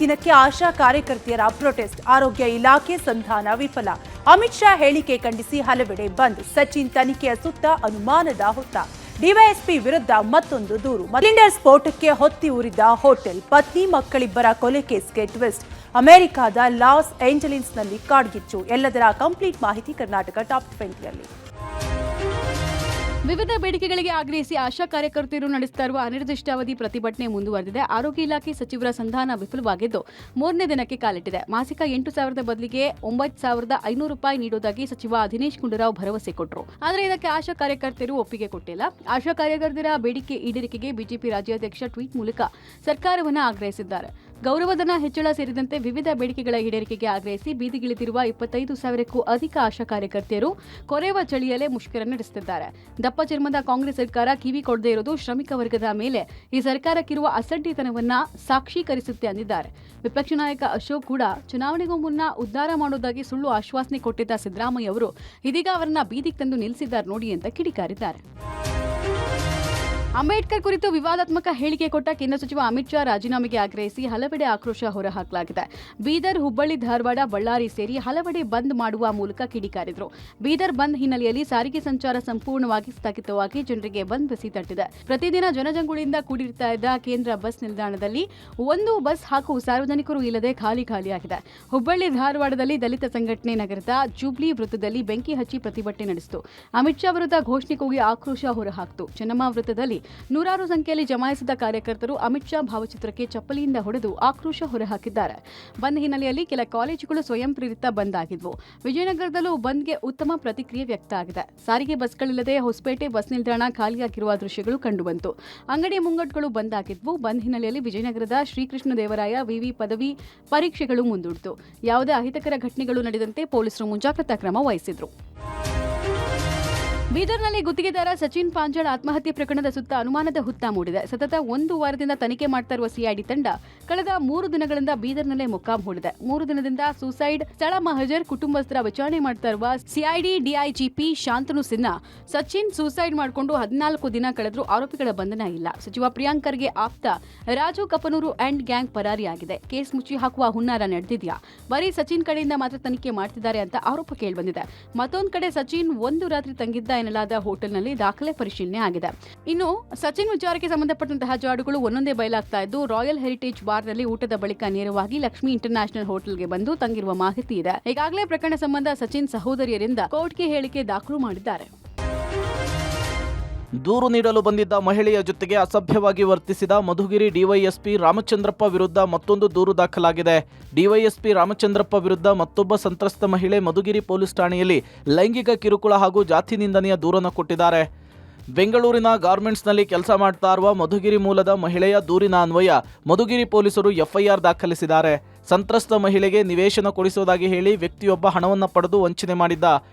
ದಿನಕ್ಕೆ ಆಶಾ ಕಾರ್ಯಕರ್ತೆಯರ ಪ್ರೊಟೆಸ್ಟ್. ಆರೋಗ್ಯ ಇಲಾಖೆ ಸಂಧಾನ ವಿಫಲ. ಅಮಿತ್ ಶಾ ಹೇಳಿಕೆ ಖಂಡಿಸಿ ಹಲವೆಡೆ ಬಂದ್. ಸಚಿನ್ ತನಿಖೆಯ ಸುತ್ತ ಅನುಮಾನದ ಹೊತ್ತ. ಡಿವೈಎಸ್ಪಿ ವಿರುದ್ಧ ಮತ್ತೊಂದು ದೂರು. ಸಿಲಿಂಡರ್ ಸ್ಫೋಟಕ್ಕೆ ಹೊತ್ತಿ ಉರಿದ ಹೋಟೆಲ್. ಪತ್ನಿ ಮಕ್ಕಳಿಬ್ಬರ ಕೊಲೆ ಕೇಸ್ಗೆ ಟ್ವಿಸ್ಟ್. ಅಮೆರಿಕದ ಲಾಸ್ ಏಂಜಲೀಸ್ನಲ್ಲಿ ಕಾಡ್ಗಿಚ್ಚು. ಎಲ್ಲದರ ಕಂಪ್ಲೀಟ್ ಮಾಹಿತಿ ಕರ್ನಾಟಕ ಟಾಪ್ 20ಯಲ್ಲಿ. ವಿವಿಧ ಬೇಡಿಕೆಗಳಿಗೆ ಆಗ್ರಹಿಸಿ ಆಶಾ ಕಾರ್ಯಕರ್ತರು ನಡೆಸುತ್ತಾ ಇರುವ ಅನಿರ್ದಿಷ್ಟಾವಧಿ ಪ್ರತಿಭಟನೆ ಮುಂದುವರೆದಿದೆ. ಆರೋಗ್ಯ ಇಲಾಖೆ ಸಚಿವರ ಸಂಧಾನ ವಿಫಲವಾಗಿದ್ದು 3ನೇ ದಿನಕ್ಕೆ ಕಾಲಿಟ್ಟಿದೆ. ಮಾಸಿಕ 8,000 ಬದಲಿಗೆ 9,500 ರೂಪಾಯಿ ನೀಡುವುದಾಗಿ ಸಚಿವ ದಿನೇಶ್ ಗುಂಡೂರಾವ್ ಭರವಸೆ ಕೊಟ್ಟರು. ಆದರೆ ಇದಕ್ಕೆ ಆಶಾ ಕಾರ್ಯಕರ್ತರು ಒಪ್ಪಿಗೆ ಕೊಟ್ಟಿಲ್ಲ. ಆಶಾ ಕಾರ್ಯಕರ್ತರ ಬೇಡಿಕೆ ಈಡೇರಿಕೆಗೆ ಬಿಜೆಪಿ ರಾಜ್ಯಾಧ್ಯಕ್ಷ ಟ್ವೀಟ್ ಮೂಲಕ ಸರ್ಕಾರವನ್ನು ಆಗ್ರಹಿಸಿದ್ದಾರೆ. ಗೌರವಧನ ಹೆಚ್ಚಳ ಸೇರಿದಂತೆ ವಿವಿಧ ಬೇಡಿಕೆಗಳ ಈಡೇರಿಕೆಗೆ ಆಗ್ರಹಿಸಿ ಬೀದಿಗಿಳಿದಿರುವ 25,000ಕ್ಕೂ ಅಧಿಕ ಆಶಾ ಕಾರ್ಯಕರ್ತೆಯರು ಕೊರೆಯುವ ಚಳಿಯಲ್ಲೇ ಮುಷ್ಕರ ನಡೆಸುತ್ತಿದ್ದಾರೆ. ದಪ್ಪ ಚರ್ಮದ ಕಾಂಗ್ರೆಸ್ ಸರ್ಕಾರ ಕಿವಿ ಕೊಡದೇ ಇರುವುದು ಶ್ರಮಿಕ ವರ್ಗದ ಮೇಲೆ ಈ ಸರ್ಕಾರಕ್ಕಿರುವ ಅಸಡ್ಡಿತನವನ್ನ ಸಾಕ್ಷೀಕರಿಸುತ್ತೆ ಅಂದಿದ್ದಾರೆ. ವಿಪಕ್ಷ ನಾಯಕ ಅಶೋಕ್ ಕೂಡ ಚುನಾವಣೆಗೂ ಮುನ್ನ ಉದ್ಧಾರ ಮಾಡುವುದಾಗಿ ಸುಳ್ಳು ಆಶ್ವಾಸನೆ ಕೊಟ್ಟಿದ್ದ ಸಿದ್ದರಾಮಯ್ಯ ಅವರು ಇದೀಗ ಅವರನ್ನ ಬೀದಿಗೆ ತಂದು ನಿಲ್ಲಿಸಿದ್ದಾರೆ ನೋಡಿ ಅಂತ ಕಿಡಿಕಾರಿದ್ದಾರೆ. ಅಂಬೇಡ್ಕರ್ ಕುರಿತು ವಿವಾದಾತ್ಮಕ ಹೇಳಿಕೆ ಕೊಟ್ಟ ಕೇಂದ್ರ ಸಚಿವ ಅಮಿತ್ ಶಾ ರಾಜೀನಾಮೆಗೆ ಆಗ್ರಹಿಸಿ ಹಲವೆಡೆ ಆಕ್ರೋಶ ಹೊರಹಾಕಲಾಗಿದೆ. ಬೀದರ್, ಹುಬ್ಬಳ್ಳಿ, ಧಾರವಾಡ, ಬಳ್ಳಾರಿ ಸೇರಿ ಹಲವೆಡೆ ಬಂದ್ ಮಾಡುವ ಮೂಲಕ ಕಿಡಿಕಾರಿದ್ರು. ಬೀದರ್ ಬಂದ್ ಹಿನ್ನೆಲೆಯಲ್ಲಿ ಸಾರಿಗೆ ಸಂಚಾರ ಸಂಪೂರ್ಣವಾಗಿ ಸ್ಥಗಿತವಾಗಿ ಜನರಿಗೆ ಬಂದ್ ಬಿಸಿ ತಟ್ಟಿದೆ. ಪ್ರತಿದಿನ ಜನಜಂಗುಳಿಯಿಂದ ಕೂಡಿರ್ತಾ ಇದ್ದ ಕೇಂದ್ರ ಬಸ್ ನಿಲ್ದಾಣದಲ್ಲಿ ಒಂದು ಬಸ್ ಹಾಗೂ ಸಾರ್ವಜನಿಕರು ಇಲ್ಲದೆ ಖಾಲಿಯಾಗಿದೆ. ಹುಬ್ಬಳ್ಳಿ, ಧಾರವಾಡದಲ್ಲಿ ದಲಿತ ಸಂಘಟನೆ ನಗರದ ಜೂಬ್ಲಿ ವೃತ್ತದಲ್ಲಿ ಬೆಂಕಿ ಹಚ್ಚಿ ಪ್ರತಿಭಟನೆ ನಡೆಸಿತು. ಅಮಿತ್ ಶಾ ವಿರುದ್ಧ ಘೋಷಣೆ ಕೂಗಿ ಆಕ್ರೋಶ ಹೊರಹಾಕಿತು. ಚೆನ್ನಮ್ಮ ವೃತ್ತದಲ್ಲಿ ನೂರಾರು ಸಂಖ್ಯೆಯಲ್ಲಿ ಜಮಾಯಿಸಿದ ಕಾರ್ಯಕರ್ತರು ಅಮಿತ್ ಶಾ ಭಾವಚಿತ್ರಕ್ಕೆ ಚಪ್ಪಲಿಯಿಂದ ಹೊಡೆದು ಆಕ್ರೋಶ ಹೊರಹಾಕಿದ್ದಾರೆ. ಬಂದ್ ಹಿನ್ನೆಲೆಯಲ್ಲಿ ಕೆಲ ಕಾಲೇಜುಗಳು ಸ್ವಯಂ ಪ್ರೇರಿತ ಬಂದ್ ಆಗಿದ್ವು. ವಿಜಯನಗರದಲ್ಲೂ ಬಂದ್ಗೆ ಉತ್ತಮ ಪ್ರತಿಕ್ರಿಯೆ ವ್ಯಕ್ತ ಆಗಿದೆ. ಸಾರಿಗೆ ಬಸ್ಗಳಿಲ್ಲದೆ ಹೊಸಪೇಟೆ ಬಸ್ ನಿಲ್ದಾಣ ಖಾಲಿಯಾಗಿರುವ ದೃಶ್ಯಗಳು ಕಂಡುಬಂತು. ಅಂಗಡಿ ಮುಂಗಟ್ಟುಗಳು ಬಂದ್ ಆಗಿದ್ವು. ಬಂದ್ ಹಿನ್ನೆಲೆಯಲ್ಲಿ ವಿಜಯನಗರದ ಶ್ರೀಕೃಷ್ಣದೇವರಾಯ ವಿವಿ ಪದವಿ ಪರೀಕ್ಷೆಗಳು ಮುಂದೂಡಿತು. ಯಾವುದೇ ಅಹಿತಕರ ಘಟನೆಗಳು ನಡೆದಂತೆ ಪೊಲೀಸರು ಮುಂಜಾಗ್ರತಾ ಕ್ರಮ ವಹಿಸಿದ್ರು. ಬೀದರ್ನಲ್ಲಿ ಗುತ್ತಿಗೆದಾರ ಸಚಿನ್ ಪಾಂಚಾಳ್ ಆತ್ಮಹತ್ಯೆ ಪ್ರಕರಣದ ಸುತ್ತ ಅನುಮಾನದ ಹುತ್ತ ಮೂಡಿದೆ. ಸತತ 1 ವಾರದಿಂದ ತನಿಖೆ ಮಾಡ್ತಾ ಇರುವ ಸಿಐಡಿ ತಂಡ ಕಳೆದ 3 ದಿನಗಳಿಂದ ಬೀದರ್ನಲ್ಲೇ ಮೊಕ್ಕಾಂ ಹೂಡಿದೆ. 3 ದಿನದಿಂದ ಸೂಸೈಡ್ ಸ್ಥಳ ಮಹಜರ್ ಕುಟುಂಬಸ್ಥರ ವಿಚಾರಣೆ ಮಾಡ್ತಾ ಇರುವ ಸಿಐಡಿ ಡಿಐಜಿಪಿ ಶಾಂತನು ಸಿನ್ಹಾ ಸಚಿನ್ ಸೂಸೈಡ್ ಮಾಡಿಕೊಂಡು 14 ದಿನ ಕಳೆದರೂ ಆರೋಪಿಗಳ ಬಂಧನ ಇಲ್ಲ. ಸಚಿವ ಪ್ರಿಯಾಂಕ್ ಖರ್ಗೆ ಆಪ್ತ ರಾಜು ಕಪನೂರು ಅಂಡ್ ಗ್ಯಾಂಗ್ ಪರಾರಿಯಾಗಿದೆ. ಕೇಸ್ ಮುಚ್ಚಿ ಹಾಕುವ ಹುನ್ನಾರ ನಡೆದಿದೆಯಾ? ಬರೀ ಸಚಿನ್ ಕಡೆಯಿಂದ ಮಾತ್ರ ತನಿಖೆ ಮಾಡ್ತಿದ್ದಾರೆ ಅಂತ ಆರೋಪ ಕೇಳಿಬಂದಿದೆ. ಮತ್ತೊಂದು ಕಡೆ ಸಚಿನ್ ಒಂದು ರಾತ್ರಿ ತಂಗಿದ್ದ ಎನ್ನಲಾದ ಹೋಟೆಲ್ನಲ್ಲಿ ದಾಖಲೆ ಪರಿಶೀಲನೆ ಆಗಿದೆ. ಇನ್ನು ಸಚಿನ್ ವಿಚಾರಕ್ಕೆ ಸಂಬಂಧಪಟ್ಟಂತಹ ಜಾಡುಗಳು ಒಂದೊಂದೇ ಬಯಲಾಗ್ತಾ ಇದ್ದು, ರಾಯಲ್ ಹೆರಿಟೇಜ್ ಬಾರ್ನಲ್ಲಿ ಊಟದ ಬಳಿಕ ನೇರವಾಗಿ ಲಕ್ಷ್ಮಿ ಇಂಟರ್ನ್ಯಾಷನಲ್ ಹೋಟೆಲ್ಗೆ ಬಂದು ತಂಗಿರುವ ಮಾಹಿತಿ ಇದೆ. ಈಗಾಗಲೇ ಪ್ರಕರಣ ಸಂಬಂಧ ಸಚಿನ್ ಸಹೋದರಿಯರಿಂದ ಕೋರ್ಟ್ಗೆ ಹೇಳಿಕೆ ದಾಖಲು ಮಾಡಿದ್ದಾರೆ. ದೂರು ನೀಡಲು ಬಂದಿದ್ದ ಮಹಿಳೆಯ ಜೊತೆಗೆ ಅಸಭ್ಯವಾಗಿ ವರ್ತಿಸಿದ ಮಧುಗಿರಿ ಡಿವೈಎಸ್ಪಿ ರಾಮಚಂದ್ರಪ್ಪ ವಿರುದ್ಧ ಮತ್ತೊಂದು ದೂರು ದಾಖಲಾಗಿದೆ. ಡಿವೈಎಸ್ಪಿ ರಾಮಚಂದ್ರಪ್ಪ ವಿರುದ್ಧ ಮತ್ತೊಬ್ಬ ಸಂತ್ರಸ್ತ ಮಹಿಳೆ ಮಧುಗಿರಿ ಪೊಲೀಸ್ ಠಾಣೆಯಲ್ಲಿ ಲೈಂಗಿಕ ಕಿರುಕುಳ ಹಾಗೂ ಜಾತಿ ನಿಂದನೆಯ ದೂರನ್ನು ಕೊಟ್ಟಿದ್ದಾರೆ. ಬೆಂಗಳೂರಿನ ಗಾರ್ಮೆಂಟ್ಸ್ನಲ್ಲಿ ಕೆಲಸ ಮಾಡ್ತಾ ಇರುವ ಮಧುಗಿರಿ ಮೂಲದ ಮಹಿಳೆಯ ದೂರಿನ ಅನ್ವಯ ಮಧುಗಿರಿ ಪೊಲೀಸರು ಎಫ್ಐಆರ್ ದಾಖಲಿಸಿದ್ದಾರೆ. ಸಂತ್ರಸ್ತ ಮಹಿಳೆಗೆ ನಿವೇಶನ ಕೊಡಿಸುವುದಾಗಿ ಹೇಳಿ ವ್ಯಕ್ತಿಯೊಬ್ಬ ಹಣವನ್ನು ಪಡೆದು ವಂಚನೆ ಮಾಡಿದ್ದ.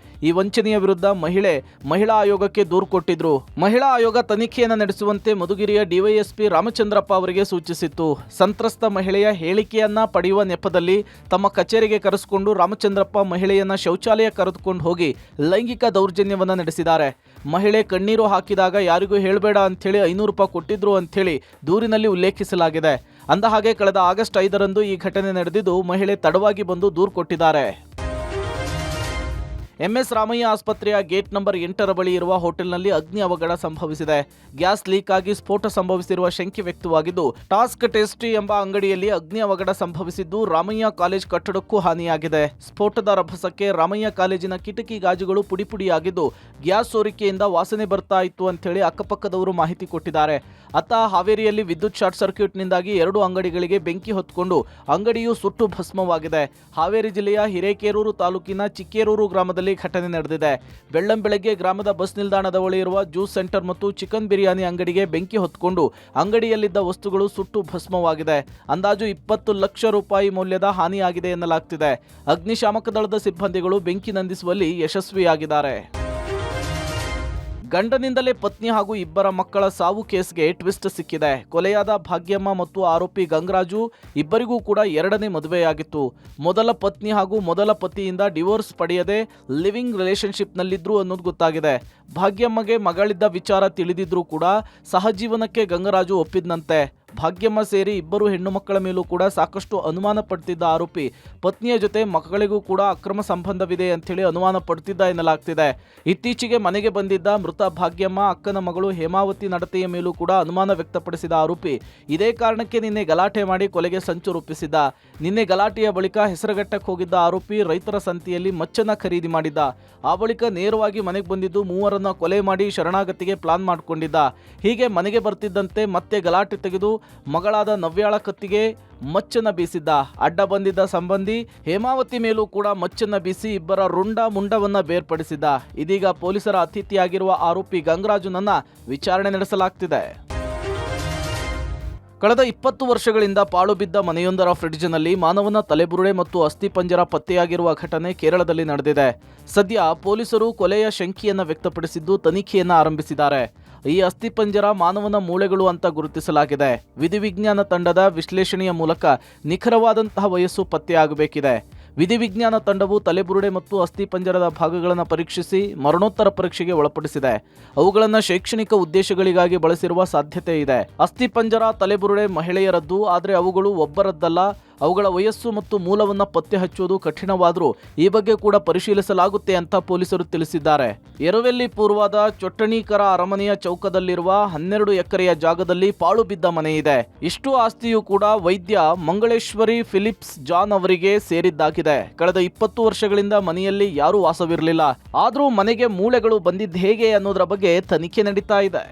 ಈ ವಂಚನೆಯ ವಿರುದ್ಧ ಮಹಿಳಾ ಆಯೋಗಕ್ಕೆ ದೂರು ಕೊಟ್ಟಿದ್ರು. ಮಹಿಳಾ ಆಯೋಗ ತನಿಖೆಯನ್ನು ನಡೆಸುವಂತೆ ಮಧುಗಿರಿಯ ಡಿವೈಎಸ್ಪಿ ರಾಮಚಂದ್ರಪ್ಪ ಅವರಿಗೆ ಸೂಚಿಸಿತ್ತು. ಸಂತ್ರಸ್ತ ಮಹಿಳೆಯ ಹೇಳಿಕೆಯನ್ನ ಪಡೆಯುವ ನೆಪದಲ್ಲಿ ತಮ್ಮ ಕಚೇರಿಗೆ ಕರೆಸಿಕೊಂಡು ರಾಮಚಂದ್ರಪ್ಪ ಮಹಿಳೆಯನ್ನ ಶೌಚಾಲಯ ಕರೆದುಕೊಂಡು ಹೋಗಿ ಲೈಂಗಿಕ ದೌರ್ಜನ್ಯವನ್ನ ನಡೆಸಿದ್ದಾರೆ. ಮಹಿಳೆ ಕಣ್ಣೀರು ಹಾಕಿದಾಗ ಯಾರಿಗೂ ಹೇಳಬೇಡ ಅಂಥೇಳಿ 500 ರೂಪಾಯಿ ಕೊಟ್ಟಿದ್ರು ಅಂಥೇಳಿ ದೂರಿನಲ್ಲಿ ಉಲ್ಲೇಖಿಸಲಾಗಿದೆ. ಅಂದಹಾಗೆ ಕಳೆದ ಆಗಸ್ಟ್ 5ರಂದು ಈ ಘಟನೆ ನಡೆದಿದ್ದು ಮಹಿಳೆ ತಡವಾಗಿ ಬಂದು ದೂರು ಕೊಟ್ಟಿದ್ದಾರೆ. ಎಂಎಸ್ ರಾಮಯ್ಯ ಆಸ್ಪತ್ರೆಯ ಗೇಟ್ ನಂಬರ್ 8ರ ಬಳಿ ಇರುವ ಹೋಟೆಲ್ನಲ್ಲಿ ಅಗ್ನಿ ಅವಘಡ ಸಂಭವಿಸಿದೆ. ಗ್ಯಾಸ್ ಲೀಕ್ ಆಗಿ ಸ್ಫೋಟ ಸಂಭವಿಸಿರುವ ಶಂಕೆ ವ್ಯಕ್ತವಾಗಿದ್ದು, ಟಾಸ್ಕ್ ಟೇಸ್ಟಿ ಎಂಬ ಅಂಗಡಿಯಲ್ಲಿ ಅಗ್ನಿ ಅವಘಡ ಸಂಭವಿಸಿದ್ದು ರಾಮಯ್ಯ ಕಾಲೇಜ್ ಕಟ್ಟಡಕ್ಕೂ ಹಾನಿಯಾಗಿದೆ. ಸ್ಫೋಟದ ರಭಸಕ್ಕೆ ರಾಮಯ್ಯ ಕಾಲೇಜಿನ ಕಿಟಕಿ ಗಾಜುಗಳು ಪುಡಿಪುಡಿಯಾಗಿದ್ದು ಗ್ಯಾಸ್ ಸೋರಿಕೆಯಿಂದ ವಾಸನೆ ಬರ್ತಾ ಇತ್ತು ಅಂತೇಳಿ ಅಕ್ಕಪಕ್ಕದವರು ಮಾಹಿತಿ ಕೊಟ್ಟಿದ್ದಾರೆ. ಅತ್ತ ಹಾವೇರಿಯಲ್ಲಿ ವಿದ್ಯುತ್ ಶಾರ್ಟ್ ಸರ್ಕ್ಯೂಟ್ನಿಂದಾಗಿ 2 ಅಂಗಡಿಗಳಿಗೆ ಬೆಂಕಿ ಹೊತ್ತುಕೊಂಡು ಅಂಗಡಿಯು ಸುಟ್ಟು ಭಸ್ಮವಾಗಿದೆ. ಹಾವೇರಿ ಜಿಲ್ಲೆಯ ಹಿರೇಕೆರೂರು ತಾಲೂಕಿನ ಚಿಕ್ಕೇರೂರು ಗ್ರಾಮದಲ್ಲಿ ಘಟನೆ ನಡೆದಿದೆ. ಬೆಳ್ಳಂಬೆಳಗ್ಗೆ ಗ್ರಾಮದ ಬಸ್ ನಿಲ್ದಾಣದ ಬಳಿ ಇರುವ ಜ್ಯೂಸ್ ಸೆಂಟರ್ ಮತ್ತು ಚಿಕನ್ ಬಿರಿಯಾನಿ ಅಂಗಡಿಗೆ ಬೆಂಕಿ ಹೊತ್ತುಕೊಂಡು ಅಂಗಡಿಯಲ್ಲಿದ್ದ ವಸ್ತುಗಳು ಸುಟ್ಟು ಭಸ್ಮವಾಗಿದೆ. ಅಂದಾಜು 20 ಲಕ್ಷ ರೂಪಾಯಿ ಮೌಲ್ಯದ ಹಾನಿಯಾಗಿದೆ ಎನ್ನಲಾಗ್ತಿದೆ. ಅಗ್ನಿಶಾಮಕ ದಳದ ಸಿಬ್ಬಂದಿಗಳು ಬೆಂಕಿ ನಂದಿಸುವಲ್ಲಿ ಯಶಸ್ವಿಯಾಗಿದ್ದಾರೆ. ಗಂಡನಿಂದಲೇ ಪತ್ನಿ ಹಾಗೂ 2 ಮಕ್ಕಳ ಸಾವು ಕೇಸ್ಗೆ ಟ್ವಿಸ್ಟ್ ಸಿಕ್ಕಿದೆ. ಕೊಲೆಯಾದ ಭಾಗ್ಯಮ್ಮ ಮತ್ತು ಆರೋಪಿ ಗಂಗರಾಜು ಇಬ್ಬರಿಗೂ ಕೂಡ 2ನೇ ಮದುವೆಯಾಗಿತ್ತು. ಮೊದಲ ಪತ್ನಿ ಹಾಗೂ ಮೊದಲ ಪತಿಯಿಂದ ಡಿವೋರ್ಸ್ ಪಡೆಯದೆ ಲಿವಿಂಗ್ ರಿಲೇಶನ್ಶಿಪ್ನಲ್ಲಿದ್ರು ಅನ್ನೋದು ಗೊತ್ತಾಗಿದೆ. ಭಾಗ್ಯಮ್ಮಗೆ ಮಗಳಿದ್ದ ವಿಚಾರ ತಿಳಿದಿದ್ರೂ ಕೂಡ ಸಹಜೀವನಕ್ಕೆ ಗಂಗರಾಜು ಒಪ್ಪಿದ್ನಂತೆ. ಭಾಗ್ಯಮ್ಮ ಸೇರಿ ಇಬ್ಬರು ಹೆಣ್ಣು ಮಕ್ಕಳ ಮೇಲೂ ಕೂಡ ಸಾಕಷ್ಟು ಅನುಮಾನ ಪಡ್ತಿದ್ದ ಆರೋಪಿ ಪತ್ನಿಯ ಜೊತೆ ಮಕ್ಕಳಿಗೂ ಕೂಡ ಅಕ್ರಮ ಸಂಬಂಧವಿದೆ ಅಂತೇಳಿ ಅನುಮಾನ ಪಡ್ತಿದ್ದ ಎನ್ನಲಾಗ್ತಿದೆ. ಇತ್ತೀಚೆಗೆ ಮನೆಗೆ ಬಂದಿದ್ದ ಮೃತ ಭಾಗ್ಯಮ್ಮ ಅಕ್ಕನ ಮಗಳು ಹೇಮಾವತಿ ನಡತೆಯ ಮೇಲೂ ಕೂಡ ಅನುಮಾನ ವ್ಯಕ್ತಪಡಿಸಿದ ಆರೋಪಿ ಇದೇ ಕಾರಣಕ್ಕೆ ನಿನ್ನೆ ಗಲಾಟೆ ಮಾಡಿ ಕೊಲೆಗೆ ಸಂಚು ರೂಪಿಸಿದ್ದ. ನಿನ್ನೆ ಗಲಾಟೆಯ ಬಳಿಕ ಹೆಸರುಘಟ್ಟಕ್ಕೆ ಹೋಗಿದ್ದ ಆರೋಪಿ ರೈತರ ಸಂತೆಯಲ್ಲಿ ಮಚ್ಚನ್ನ ಖರೀದಿ ಮಾಡಿದ್ದ. ಆ ಬಳಿಕ ನೇರವಾಗಿ ಮನೆಗೆ ಬಂದಿದ್ದು ಮೂವರನ್ನ ಕೊಲೆ ಮಾಡಿ ಶರಣಾಗತಿಗೆ ಪ್ಲಾನ್ ಮಾಡಿಕೊಂಡಿದ್ದ. ಹೀಗೆ ಮನೆಗೆ ಬರ್ತಿದ್ದಂತೆ ಮತ್ತೆ ಗಲಾಟೆ ತೆಗೆದು ಮಗಳಾದ ನವ್ಯಾಳ ಕತ್ತಿಗೆ ಮಚ್ಚನ್ನ ಬೀಸಿದ್ದ. ಅಡ್ಡ ಬಂದಿದ್ದ ಸಂಬಂಧಿ ಹೇಮಾವತಿ ಮೇಲೂ ಕೂಡ ಮಚ್ಚನ್ನ ಬೀಸಿ ಇಬ್ಬರ ರುಂಡ ಮುಂಡವನ್ನ ಬೇರ್ಪಡಿಸಿದ್ದ. ಇದೀಗ ಪೊಲೀಸರ ಅತಿಥಿಯಾಗಿರುವ ಆರೋಪಿ ಗಂಗರಾಜುನನ್ನ ವಿಚಾರಣೆ ನಡೆಸಲಾಗ್ತಿದೆ. ಕಳೆದ 20 ವರ್ಷಗಳಿಂದ ಪಾಳು ಬಿದ್ದ ಮನೆಯೊಂದರ ಫ್ರಿಡ್ಜ್ನಲ್ಲಿ ಮಾನವನ ತಲೆಬುರುಡೆ ಮತ್ತು ಅಸ್ಥಿಪಂಜರ ಪತ್ತೆಯಾಗಿರುವ ಘಟನೆ ಕೇರಳದಲ್ಲಿ ನಡೆದಿದೆ. ಸದ್ಯ ಪೊಲೀಸರು ಕೊಲೆಯ ಶಂಕೆಯನ್ನು ವ್ಯಕ್ತಪಡಿಸಿದ್ದು ತನಿಖೆಯನ್ನು ಆರಂಭಿಸಿದ್ದಾರೆ. ಈ ಅಸ್ಥಿಪಂಜರ ಮಾನವನ ಮೂಳೆಗಳು ಅಂತ ಗುರುತಿಸಲಾಗಿದೆ. ವಿಧಿವಿಜ್ಞಾನ ತಂಡದ ವಿಶ್ಲೇಷಣೆಯ ಮೂಲಕ ನಿಖರವಾದಂತಹ ವಯಸ್ಸು ಪತ್ತೆಯಾಗಬೇಕಿದೆ. ವಿಧಿವಿಜ್ಞಾನ ತಂಡವು ತಲೆಬುರುಡೆ ಮತ್ತು ಅಸ್ಥಿಪಂಜರದ ಭಾಗಗಳನ್ನು ಪರೀಕ್ಷಿಸಿ ಮರಣೋತ್ತರ ಪರೀಕ್ಷೆಗೆ ಒಳಪಡಿಸಿದೆ. ಅವುಗಳನ್ನು ಶೈಕ್ಷಣಿಕ ಉದ್ದೇಶಗಳಿಗಾಗಿ ಬಳಸಿರುವ ಸಾಧ್ಯತೆ ಇದೆ. ಅಸ್ಥಿಪಂಜರ ತಲೆಬುರುಡೆ ಮಹಿಳೆಯರದ್ದು, ಆದರೆ ಅವುಗಳು ಒಬ್ಬರದ್ದಲ್ಲ. ಅವುಗಳ ವಯಸ್ಸು ಮತ್ತು ಮೂಲವನ್ನು ಪತ್ತೆ ಹಚ್ಚುವುದು ಕಠಿಣವಾದರೂ ಈ ಬಗ್ಗೆ ಕೂಡ ಪರಿಶೀಲಿಸಲಾಗುತ್ತೆ ಅಂತ ಪೊಲೀಸರು ತಿಳಿಸಿದ್ದಾರೆ. ಎರವೆಲ್ಲಿ ಪೂರ್ವದ ಚೊಟ್ಟಣೀಕರ ಅರಮನೆಯ ಚೌಕದಲ್ಲಿರುವ 12 ಎಕರೆಯ ಜಾಗದಲ್ಲಿ ಪಾಳು ಬಿದ್ದ ಮನೆ ಇದೆ. ಇಷ್ಟು ಆಸ್ತಿಯೂ ಕೂಡ ವೈದ್ಯ ಮಂಗಳೇಶ್ವರಿ ಫಿಲಿಪ್ಸ್ ಜಾನ್ ಅವರಿಗೆ ಸೇರಿದ್ದಾಗಿದೆ. ಕಳೆದ 20 ವರ್ಷಗಳಿಂದ ಮನೆಯಲ್ಲಿ ಯಾರೂ ವಾಸವಿರಲಿಲ್ಲ. ಆದರೂ ಮನೆಗೆ ಮೂಳೆಗಳು ಬಂದಿದ್ದು ಹೇಗೆ ಅನ್ನೋದರ ಬಗ್ಗೆ ತನಿಖೆ ನಡೀತಾ ಇದೆ.